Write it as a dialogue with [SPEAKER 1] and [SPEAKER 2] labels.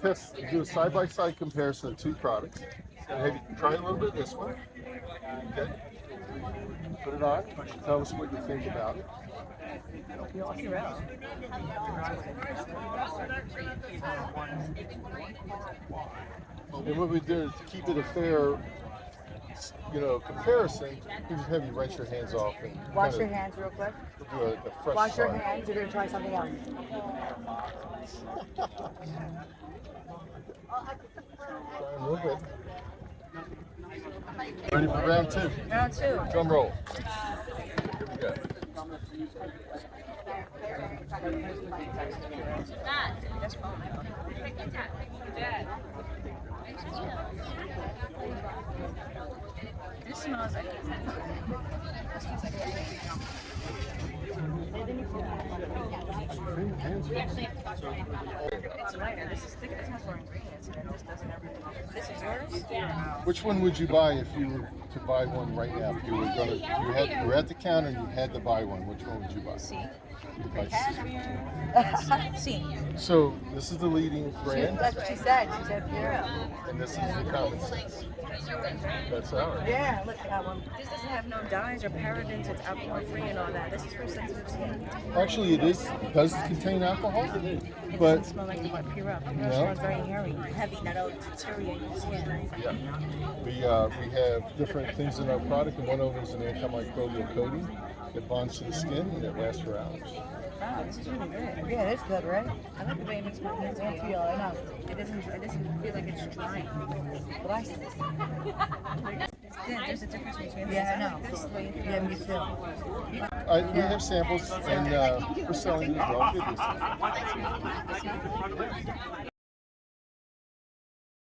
[SPEAKER 1] test, do a side-by-side comparison of two products. And have you try a little bit of this one. Okay. Put it on. Tell us what you think about it. And what we did to keep it a fair, comparison, we just have you rinse your hands off and
[SPEAKER 2] Wash your hands real quick.
[SPEAKER 1] do a fresh
[SPEAKER 2] Wash your
[SPEAKER 1] start.
[SPEAKER 2] hands. You're gonna try something else.
[SPEAKER 1] Try a little bit. Ready for round two?
[SPEAKER 2] Round two.
[SPEAKER 1] Drum roll. Here we go.
[SPEAKER 2] That's fine. This smells like it's lighter. This is thicker. This has more ingredients in it. This doesn't have. This is yours? Yeah.
[SPEAKER 1] Which one would you buy if you were to buy one right now? If you were you were at the counter and you had to buy one, which one would you buy?
[SPEAKER 2] See.
[SPEAKER 1] You'd buy C.
[SPEAKER 2] See.
[SPEAKER 1] So this is the leading brand,
[SPEAKER 2] That's what she said. She said Pura.
[SPEAKER 1] and this is the common sense. That's ours.
[SPEAKER 2] Yeah, look at that one. This doesn't have no dyes or parabens. It's alcohol free and all that. This is for sensitive skin.
[SPEAKER 1] Actually, it does contain alcohol,
[SPEAKER 2] It
[SPEAKER 1] but
[SPEAKER 2] doesn't smell like what Pura. Pura
[SPEAKER 1] No.
[SPEAKER 2] smells very hairy, heavy. That'll deteriorate your skin.
[SPEAKER 1] yeah, we have different things in our product, and one of them is an antimicrobial coating that bonds to the skin and it lasts for hours.
[SPEAKER 2] Wow, this is really good. Yeah, it's good, right? I like the way it makes my hands feel. I know. It doesn't feel like it's drying. But I there's a difference between these. I know. This way. Yeah, me too.
[SPEAKER 1] We have samples, and we're selling these. Well.